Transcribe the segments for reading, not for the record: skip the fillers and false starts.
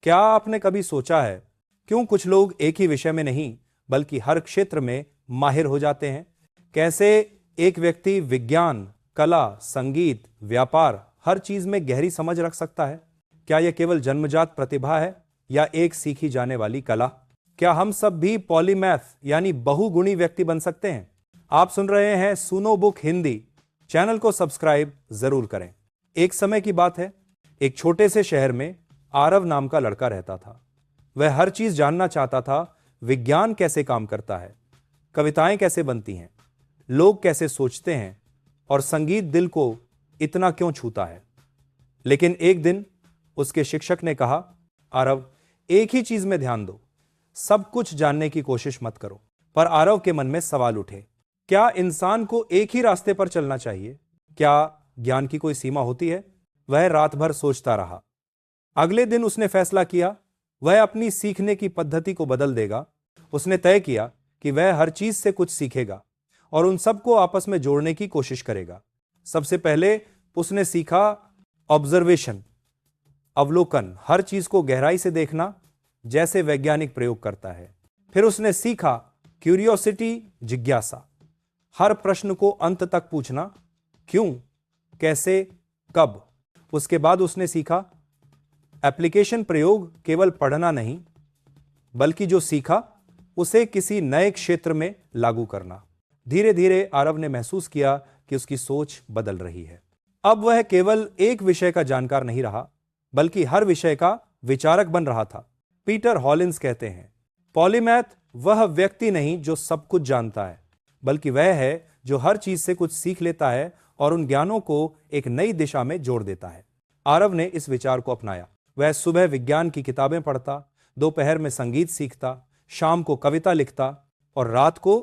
क्या आपने कभी सोचा है क्यों कुछ लोग एक ही विषय में नहीं बल्कि हर क्षेत्र में माहिर हो जाते हैं? कैसे एक व्यक्ति विज्ञान, कला, संगीत, व्यापार हर चीज में गहरी समझ रख सकता है? क्या यह केवल जन्मजात प्रतिभा है या एक सीखी जाने वाली कला? क्या हम सब भी पॉलीमैथ यानी बहुगुणी व्यक्ति बन सकते हैं? आप सुन रहे हैं सुनो बुक हिंदी। चैनल को सब्सक्राइब जरूर करें। एक समय की बात है, एक छोटे से शहर में आरव नाम का लड़का रहता था। वह हर चीज जानना चाहता था। विज्ञान कैसे काम करता है, कविताएं कैसे बनती हैं, लोग कैसे सोचते हैं और संगीत दिल को इतना क्यों छूता है। लेकिन एक दिन उसके शिक्षक ने कहा, आरव, एक ही चीज में ध्यान दो, सब कुछ जानने की कोशिश मत करो। पर आरव के मन में सवाल उठे, क्या इंसान को एक ही रास्ते पर चलना चाहिए? क्या ज्ञान की कोई सीमा होती है? वह रात भर सोचता रहा। अगले दिन उसने फैसला किया, वह अपनी सीखने की पद्धति को बदल देगा। उसने तय किया कि वह हर चीज से कुछ सीखेगा और उन सबको आपस में जोड़ने की कोशिश करेगा। सबसे पहले उसने सीखा ऑब्जर्वेशन, अवलोकन, हर चीज को गहराई से देखना जैसे वैज्ञानिक प्रयोग करता है। फिर उसने सीखा क्यूरियोसिटी, जिज्ञासा, हर प्रश्न को अंत तक पूछना, क्यों, कैसे, कब। उसके बाद उसने सीखा एप्लीकेशन, प्रयोग, केवल पढ़ना नहीं बल्कि जो सीखा उसे किसी नए क्षेत्र में लागू करना। धीरे धीरे आरव ने महसूस किया कि उसकी सोच बदल रही है। अब वह केवल एक विषय का जानकार नहीं रहा बल्कि हर विषय का विचारक बन रहा था। पीटर हॉलिंस कहते हैं, पॉलीमैथ वह व्यक्ति नहीं जो सब कुछ जानता है, बल्कि वह है जो हर चीज से कुछ सीख लेता है और उन ज्ञानों को एक नई दिशा में जोड़ देता है। आरव ने इस विचार को अपनाया। वह सुबह विज्ञान की किताबें पढ़ता, दोपहर में संगीत सीखता, शाम को कविता लिखता और रात को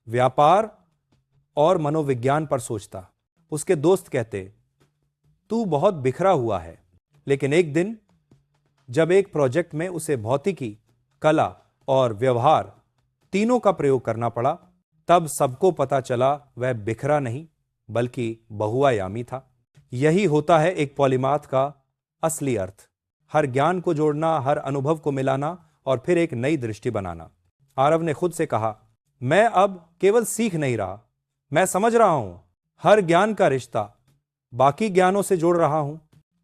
व्यापार और मनोविज्ञान पर सोचता। उसके दोस्त कहते, तू बहुत बिखरा हुआ है। लेकिन एक दिन जब एक प्रोजेक्ट में उसे भौतिकी, कला और व्यवहार तीनों का प्रयोग करना पड़ा, तब सबको पता चला वह बिखरा नहीं बल्कि बहुआयामी था। यही होता है एक पॉलीमाथ का असली अर्थ, हर ज्ञान को जोड़ना, हर अनुभव को मिलाना और फिर एक नई दृष्टि बनाना। आरव ने खुद से कहा, मैं अब केवल सीख नहीं रहा, मैं समझ रहा हूं। हर ज्ञान का रिश्ता बाकी ज्ञानों से जोड़ रहा हूं।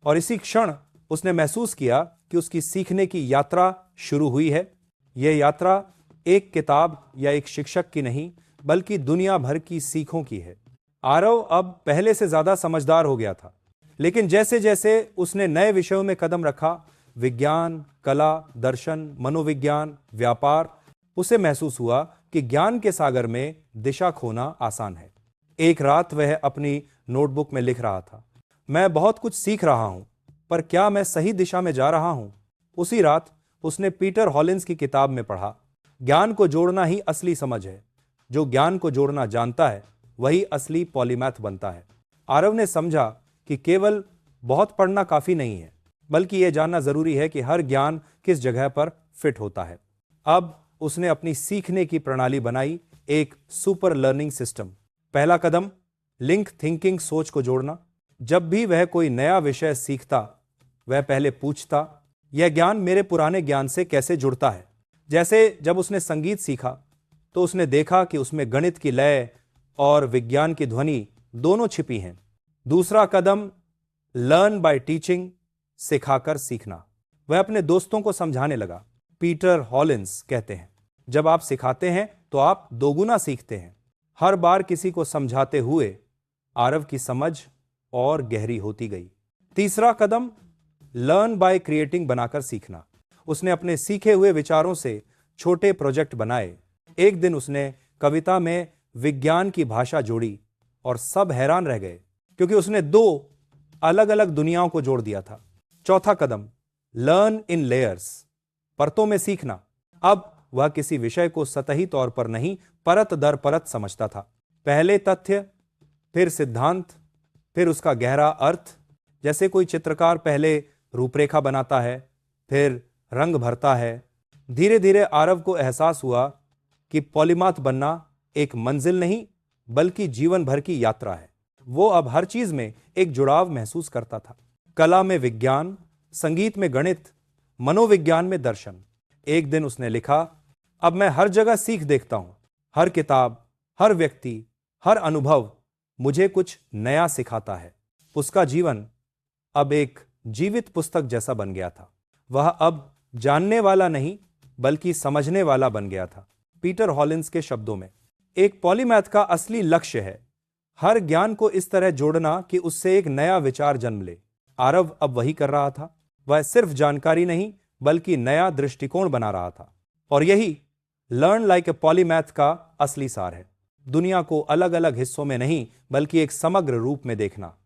और इसी क्षण उसने महसूस किया कि उसकी सीखने की यात्रा शुरू हुई है। यह यात्रा एक किताब या एक शिक्षक की नहीं बल्कि दुनिया भर की सीखों की है। आरव अब पहले से ज्यादा समझदार हो गया था, लेकिन जैसे जैसे उसने नए विषयों में कदम रखा, विज्ञान, कला, दर्शन, मनोविज्ञान, व्यापार, उसे महसूस हुआ कि ज्ञान के सागर में दिशा खोना आसान है। एक रात वह अपनी नोटबुक में लिख रहा था, मैं बहुत कुछ सीख रहा हूं, पर क्या मैं सही दिशा में जा रहा हूं? उसी रात उसने पीटर हॉलिंस की किताब में पढ़ा, ज्ञान को जोड़ना ही असली समझ है। जो ज्ञान को जोड़ना जानता है वही असली पॉलीमैथ बनता है। आरव ने समझा कि केवल बहुत पढ़ना काफी नहीं है, बल्कि यह जानना जरूरी है कि हर ज्ञान किस जगह पर फिट होता है। अब उसने अपनी सीखने की प्रणाली बनाई, एक सुपर लर्निंग सिस्टम। पहला कदम, लिंक थिंकिंग, सोच को जोड़ना। जब भी वह कोई नया विषय सीखता, वह पहले पूछता, यह ज्ञान मेरे पुराने ज्ञान से कैसे जुड़ता है? जैसे जब उसने संगीत सीखा तो उसने देखा कि उसमें गणित की लय और विज्ञान की ध्वनि दोनों छिपी हैं। दूसरा कदम, लर्न बाय टीचिंग, सिखाकर सीखना। वह अपने दोस्तों को समझाने लगा। पीटर हॉलिंस कहते हैं, जब आप सिखाते हैं तो आप दोगुना सीखते हैं। हर बार किसी को समझाते हुए आरव की समझ और गहरी होती गई। तीसरा कदम, लर्न बाय क्रिएटिंग, बनाकर सीखना। उसने अपने सीखे हुए विचारों से छोटे प्रोजेक्ट बनाए। एक दिन उसने कविता में विज्ञान की भाषा जोड़ी और सब हैरान रह गए क्योंकि उसने दो अलग अलग दुनियाओं को जोड़ दिया था। चौथा कदम, लर्न इन लेयर्स, परतों में सीखना। अब वह किसी विषय को सतही तौर पर नहीं, परत दर परत समझता था। पहले तथ्य, फिर सिद्धांत, फिर उसका गहरा अर्थ। जैसे कोई चित्रकार पहले रूपरेखा बनाता है, फिर रंग भरता है। धीरे धीरे आरव को एहसास हुआ कि पॉलीमाथ बनना एक मंजिल नहीं बल्कि जीवन भर की यात्रा है। वो अब हर चीज में एक जुड़ाव महसूस करता था। कला में विज्ञान, संगीत में गणित मनोविज्ञान में दर्शन। एक दिन उसने लिखा, अब मैं हर जगह सीख देखता हूं, हर किताब, हर व्यक्ति, हर अनुभव मुझे कुछ नया सिखाता है। उसका जीवन अब एक जीवित पुस्तक जैसा बन गया था। वह अब जानने वाला नहीं बल्कि समझने वाला बन गया था। पीटर हॉलिंस के शब्दों में, एक पॉलीमैथ का असली लक्ष्य है हर ज्ञान को इस तरह जोड़ना कि उससे एक नया विचार जन्म ले। आरव अब वही कर रहा था। वह सिर्फ जानकारी नहीं बल्कि नया दृष्टिकोण बना रहा था। और यही लर्न लाइक ए पॉलीमैथ का असली सार है। दुनिया को अलग अलग हिस्सों में नहीं बल्कि एक समग्र रूप में देखना।